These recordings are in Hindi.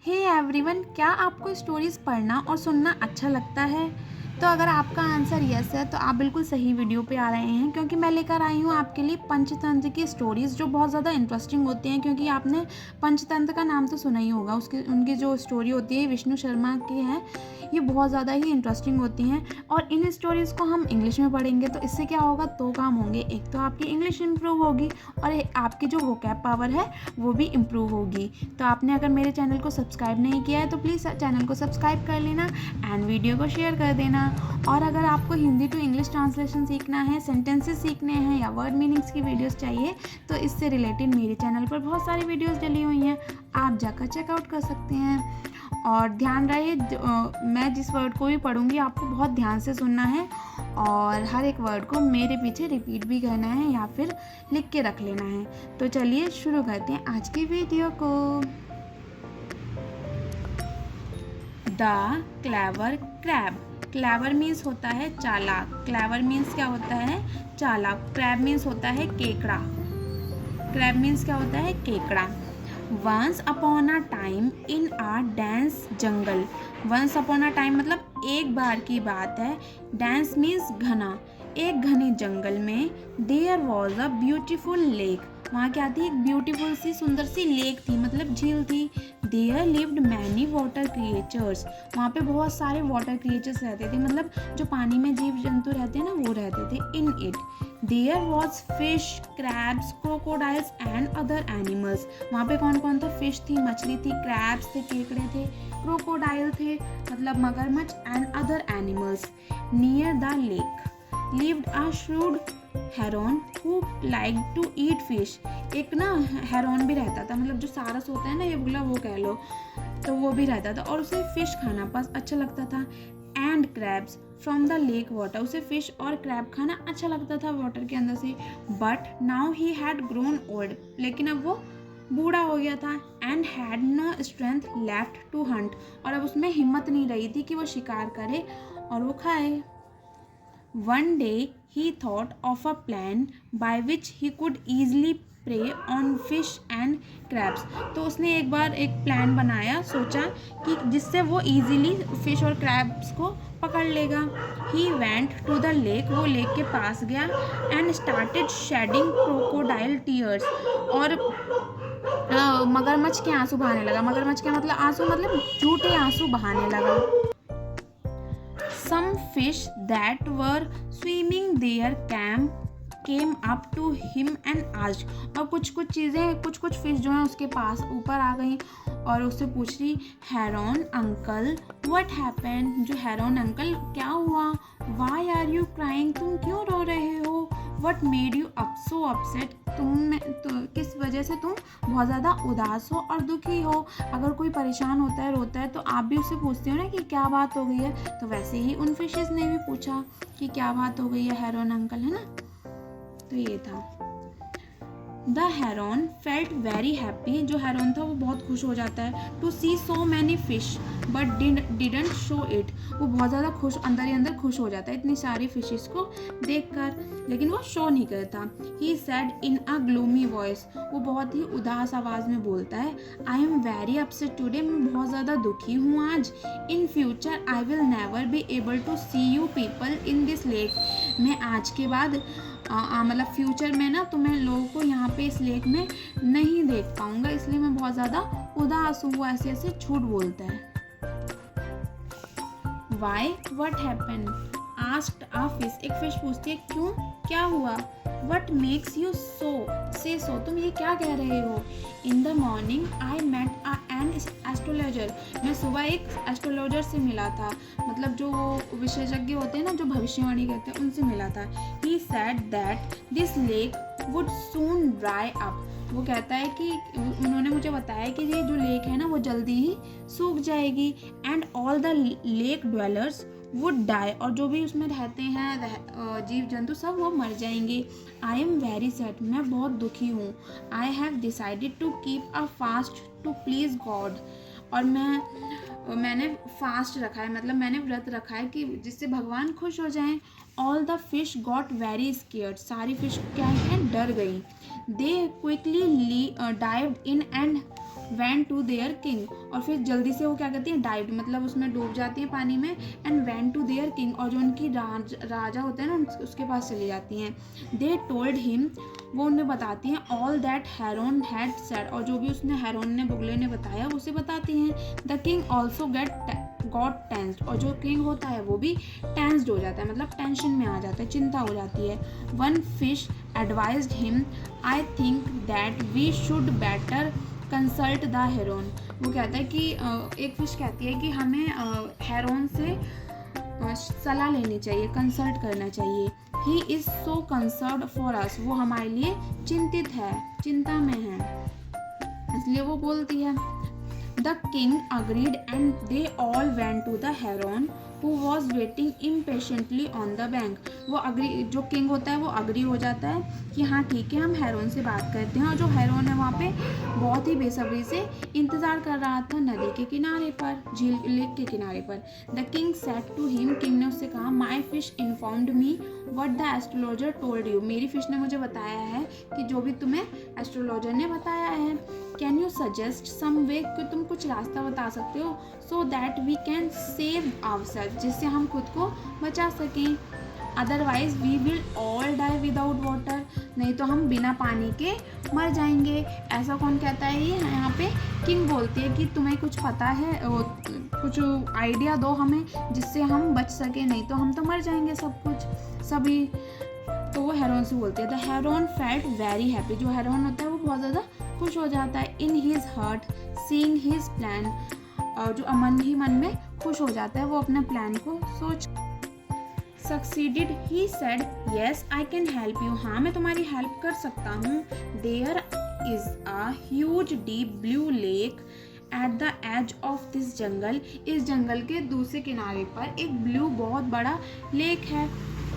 हे एवरीवन, क्या आपको स्टोरीज़ पढ़ना और सुनना अच्छा लगता है? तो अगर आपका आंसर यस है तो आप बिल्कुल सही वीडियो पे आ रहे हैं, क्योंकि मैं लेकर आई हूँ आपके लिए पंचतंत्र की स्टोरीज़ जो बहुत ज़्यादा इंटरेस्टिंग होती हैं। क्योंकि आपने पंचतंत्र का नाम तो सुना ही होगा, उसकी उनकी जो स्टोरी होती है विष्णु शर्मा की है, ये बहुत ज़्यादा ही इंटरेस्टिंग होती हैं। और इन स्टोरीज़ को हम इंग्लिश में पढ़ेंगे तो इससे क्या होगा, दो काम होंगे। एक तो आपकी इंग्लिश इम्प्रूव होगी और आपकी जो वोकैब पावर है वो भी इम्प्रूव होगी। तो आपने अगर मेरे चैनल को सब्सक्राइब नहीं किया है तो प्लीज़ चैनल को सब्सक्राइब कर लेना एंड वीडियो को शेयर कर देना। और अगर आपको हिंदी टू इंग्लिश ट्रांसलेशन सीखना है, सेंटेंसेस सीखने हैं या वर्ड मीनिंग्स की वीडियोस चाहिए तो इससे रिलेटेड मेरे चैनल पर बहुत सारी वीडियोस डली हुई हैं, आप जाकर चेकआउट कर सकते हैं। और ध्यान रहे, मैं जिस वर्ड को भी पढ़ूंगी आपको बहुत ध्यान से सुनना है और हर एक वर्ड को मेरे पीछे रिपीट भी करना है या फिर लिख के रख लेना है। तो चलिए शुरू करते हैं आज की वीडियो को। The clever crab. Clever means होता है चालाक। क्लेवर मीन्स क्या होता है, चालाक। क्रैब मीन्स होता है केकड़ा। क्रैब मीन्स क्या होता है, केकड़ा। Once upon a time in a dense jungle. Once upon a time मतलब एक बार की बात है। डेंस मीन्स घना। एक घने जंगल में there was a beautiful lake. वहाँ क्या थी, एक ब्यूटीफुल सी सुंदर सी लेक थी, मतलब झील थी। There lived many water creatures. वहाँ पे बहुत सारे वाटर क्रिएचर्स रहते थे, मतलब जो पानी में जीव जंतु रहते हैं ना, वो रहते थे in it. There was fish, crabs, crocodiles and other animals. वहाँ पे कौन कौन था, फिश थी, मछली थी, क्रैब्स थे, केकड़े थे, क्रोकोडाइल थे मतलब मगरमच्छ, and other animals. Near the lake lived a shrewd heron who liked to eat fish। एक ना हेरोन भी रहता था, मतलब जो सारस होता है ना, ये बोला वो कह लो, तो वो भी रहता था और उसे फिश खाना बस अच्छा लगता था। And crabs from the lake water. उसे फिश और क्रैब खाना अच्छा लगता था वाटर के अंदर से। But now he had grown old. लेकिन अब वो बूढ़ा हो गया था। And had no strength left to hunt. और अब उसमें हिम्मत नहीं रही थी कि वो शिकार करे और वो खाए। One day he thought of a plan by which he could easily prey on fish and crabs। तो उसने एक बार एक प्लान बनाया, सोचा कि जिससे वो easily फिश और क्रैब्स को पकड़ लेगा। He went to the lake। वो लेक के पास गया and started shedding crocodile tears। और मगरमच्छ के आंसू बहाने लगा। मगरमच्छ के मतलब आंसू, मतलब झूठे आंसू बहाने लगा। Some fish that were swimming there came up to him and asked। और कुछ कुछ फिश जो हैं उसके पास ऊपर आ गई और उससे पूछ रही, हेरोन अंकल व्हाट हैपेंड। जो हेरोन अंकल, क्या हुआ। व्हाई आर यू क्राइंग, तुम क्यों रो रहे हो। What made you up so upset, किस वजह से तुम बहुत ज़्यादा उदास हो और दुखी हो। अगर कोई परेशान होता है, रोता है, तो आप भी उससे पूछते हो ना कि क्या बात हो गई है। तो वैसे ही उन फिशेस ने भी पूछा कि क्या बात हो गई है हेरोन अंकल, है ना। तो ये था। The heron felt very happy. जो हेरोन था वो बहुत खुश हो जाता है। To see so many fish but didn't show it. वो बहुत ज़्यादा खुश, अंदर ही अंदर खुश हो जाता है इतनी सारी फिशेस को देखकर, लेकिन वो शो नहीं करता। He said in a gloomy voice. वो बहुत ही उदास आवाज़ में बोलता है, I am very upset today. मैं बहुत ज़्यादा दुखी हूँ आज। In future I will never be able to see you people in this lake. मैं आज के बाद मतलब फ्यूचर में ना तुम्हें लोगों को यहाँ पे इस लेक में नहीं देख पाऊंगा, इसलिए मैं बहुत ज़्यादा उदास हूँ। वो ऐसे ऐसे झूठ बोलता है। Why? What happened? Asked a fish। एक फिश पूछती है, क्यों, क्या हुआ। What makes you so? Say so। तुम ये क्या कह रहे हो। In the morning I met an astrologer। मैं सुबह एक एस्ट्रोलॉजर से मिला था, मतलब जो विशेषज्ञ होते हैं ना, जो भविष्यवाणी करते हैं, उनसे मिला था। He said that this lake would soon dry up। वो कहता है कि उन्होंने मुझे बताया कि ये जो लेक है ना वो जल्दी ही सूख जाएगी। And all the lake dwellers would die. और जो भी उसमें रहते हैं जीव जंतु सब वो मर जाएंगे। I am very sad. मैं बहुत दुखी हूँ। I have decided to keep a fast to please God. और मैंने फास्ट रखा है, मतलब मैंने व्रत रखा है कि जिससे भगवान खुश हो जाएं। All the fish got very scared. सारी फिश क्या है, डर गई। दे quickly dived in and went to their king, और फिर जल्दी से वो क्या करती हैं, dived मतलब उसमें डूब जाती हैं पानी में, and went to their king, और जो उनकी राजा होते हैं ना उसके पास चली जाती हैं. They told him, वो उन्हें बताती हैं all that Haron had said, और जो भी उसने हेरोन ने बुगले ने बताया उसे बताती हैं. The king also got tensed, और जो किंग होता है वो भी टेंस्ड हो जाता है, मतलब टेंशन में आ जाता है, चिंता हो जाती है. One fish advised him, I think that we should better consult the heron, वो कहता है कि एक फिश कहती है कि हमें हेरोन से सलाह लेनी चाहिए, कंसल्ट करना चाहिए. He is so concerned for us, वो हमारे लिए चिंतित है, चिंता में है, इसलिए वो बोलती है. The king agreed and they all went to the heron who was waiting impatiently on the bank. वो अग्री, जो किंग होता है वो अग्री हो जाता है कि हाँ ठीक है हम हेरोन से बात करते हैं, और जो हेरोन है वहाँ पे बहुत ही बेसब्री से इंतज़ार कर रहा था नदी के किनारे पर, झील लेक के किनारे पर. The king said to him, king ने उससे कहा, my fish informed me what the astrologer told you, मेरी फिश ने मुझे बताया है कि जो भी तुम्हें एस्ट्रोलॉजर ने बताया है. Can you suggest some way, कि तुम कुछ रास्ता बता सकते हो, so that we can save ourselves, जिससे हम खुद को बचा सकें. Otherwise we will all die without water, नहीं तो हम बिना पानी के मर जाएंगे. ऐसा कौन कहता है, ये यहाँ पे किंग बोलती है कि तुम्हें कुछ पता है, कुछ आइडिया दो हमें जिससे हम बच सके, नहीं तो हम तो मर जाएंगे सभी. तो वो हेरोन से बोलती है. The heron felt very happy, जो हेरोन होता है वो बहुत ज़्यादा खुश हो जाता है. In his heart seeing his plan, जो मन ही मन में खुश हो जाता है वो अपने प्लान को सोच. Succeeded, he said, yes I can help you, हाँ मैं तुम्हारी हेल्प कर सकता हूँ. There is a huge deep blue lake at the edge of this jungle, इस जंगल के दूसरे किनारे पर एक ब्लू बहुत बड़ा लेक है.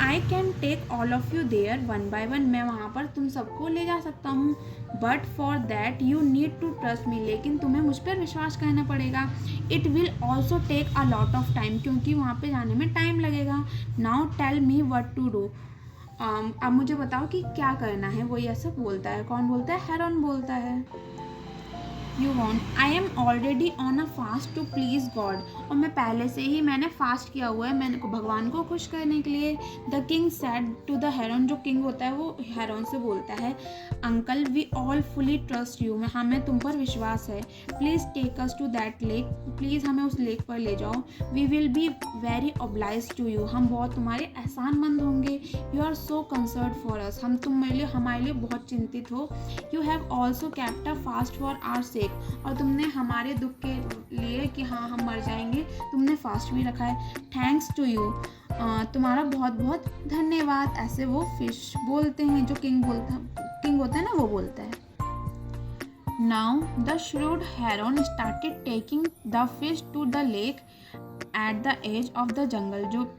I can take all of you there one by one, मैं वहाँ पर तुम सबको ले जा सकता हूँ. But for that you need to trust me, लेकिन तुम्हें मुझ पर विश्वास करना पड़ेगा. It will also take a lot of time, क्योंकि वहाँ पे जाने में टाइम लगेगा. Now tell me what to do, अब मुझे बताओ कि क्या करना है. वो ये सब बोलता है. कौन बोलता है, हेरोन बोलता है. You want, I am already on a fast to please God, और मैं पहले से ही मैंने फास्ट किया हुआ है मैंने भगवान को खुश करने के लिए. The king said to the heron, जो किंग होता है वो हेरोन से बोलता है, uncle we all fully trust you, हमें तुम पर विश्वास है. Please take us to that lake, please हमें उस लेक पर ले जाओ. We will be very oblige to you, हम बहुत तुम्हारे एहसानमंद होंगे. You are so concern for us, हम हमारे लिए बहुत चिंतित हो. You have also kept a fast for our sake, और तुमने हमारे दुख के लिए कि हाँ हम मर जाएंगे तुमने फास्ट भी रखा है. थैंक्स टू यू, तुम्हारा बहुत बहुत धन्यवाद. ऐसे वो फिश बोलते हैं, जो किंग होता है ना वो बोलता है. Now the shrewd heron started taking the fish to the lake at the edge of the jungle, जो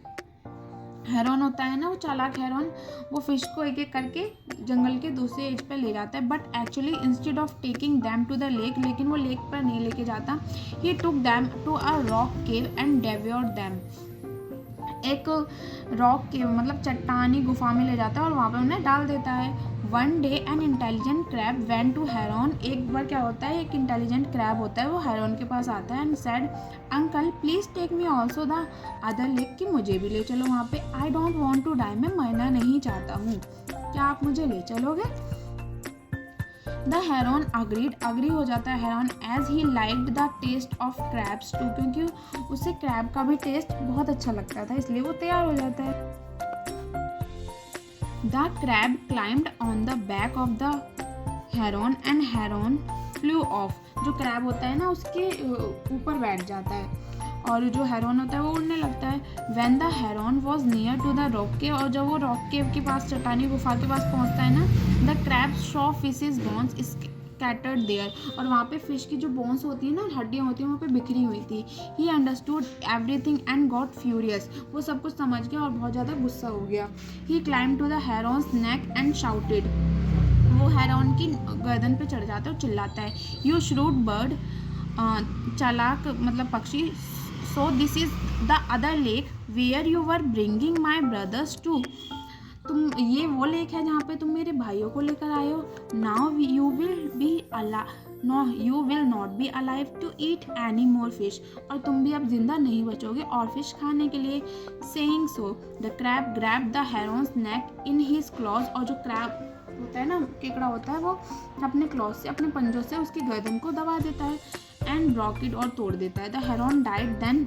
हेरोन होता है ना, वो चालाक हेरोन, वो फिश को एक एक करके जंगल के दूसरे एज पर ले जाता है. But actually instead of taking them to the lake, लेकिन वो लेक पर नहीं लेके जाता. He took them to a rock cave and devoured them, एक रॉक केव मतलब चट्टानी गुफा में ले जाता है और वहाँ पर उन्हें डाल देता है. One day an intelligent crab went to heron, एक बार क्या होता है, एक इंटेलिजेंट क्रैब होता है वो हेरोन के पास आता है and said, uncle please take me also the other lake, कि मुझे भी ले चलो वहाँ पे. I don't want to die, मैं मरना नहीं चाहता हूँ, क्या आप मुझे ले चलोगे. द हेरोन अग्री हो जाता है heron, as he liked the taste of crabs too, क्योंकि उसे क्रैब का भी टेस्ट बहुत अच्छा लगता था, इसलिए वो तैयार हो जाता है. The crab climbed on the back of the Heron and Heron flew off, जो क्रैब होता है ना उसके ऊपर बैठ जाता है और जो हेरोन होता है वो उड़ने लगता है. When the heron was near to the rock cave, और जब वो रॉक केव के पास चट्टानी गुफा के पास पहुंचता है ना, the crab saw fishes bones scattered there, और वहाँ पे फिश की जो बोन्स होती है ना, हड्डियाँ होती हैं, वहाँ पे बिखरी हुई थी. He understood everything and got furious, वो सब कुछ समझ गया और बहुत ज़्यादा गुस्सा हो गया. He climb to the heron's neck and shouted, वो हेरोन की गर्दन पे चढ़ जाता है और चिल्लाता है, यू श्रूड बर्ड, चालाक मतलब पक्षी, so this is the other lake where you were bringing my brothers to, तुम ये वो लेक है जहाँ पे तुम मेरे भाइयों को लेकर आए हो. Now you will no you will not be alive to eat any more fish, और तुम भी अब जिंदा नहीं बचोगे और फिश खाने के लिए। Saying so the crab grab the heron's neck in his clause, और जो क्रैब होता है ना, केकड़ा होता है, वो अपने क्लॉज से, अपने पंजों से उसकी गर्दन को दबा देता है। एंड ब्रोक इट, और तोड़ देता है। The heron died then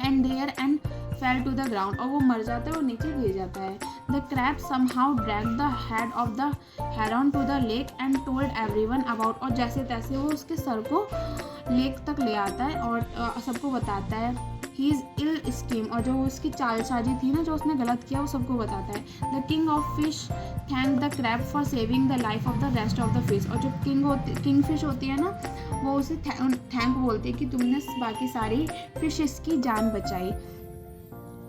and there and fell to the ground, और वो मर जाता है और नीचे गिर जाता है। The crab somehow drag the head of the heron to the lake and told everyone about, और जैसे तैसे वो उसके सर को लेक तक ले आता है और सबको बताता है। ही इज़ इल स्कीम, और जो उसकी चालसाजी थी ना, जो उसने गलत किया, वो सबको बताता है। The king of fish thank the crab for saving the life of the rest of the fish, और जो किंग फिश होती है ना, वो उसे थैंक बोलती है कि तुमने बाकी सारी फिशेस की जान बचाई।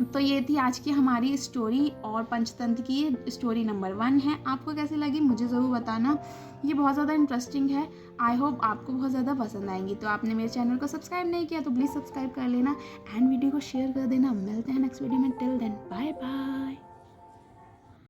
तो ये थी आज की हमारी स्टोरी, और पंचतंत्र की ये स्टोरी नंबर 1 है। आपको कैसी लगी मुझे ज़रूर बताना, ये बहुत ज़्यादा इंटरेस्टिंग है। आई होप आपको बहुत ज़्यादा पसंद आएंगी। तो आपने मेरे चैनल को सब्सक्राइब नहीं किया तो प्लीज़ सब्सक्राइब कर लेना एंड वीडियो को शेयर कर देना। मिलते हैं नेक्स्ट वीडियो में, टिल देन बाय बाय।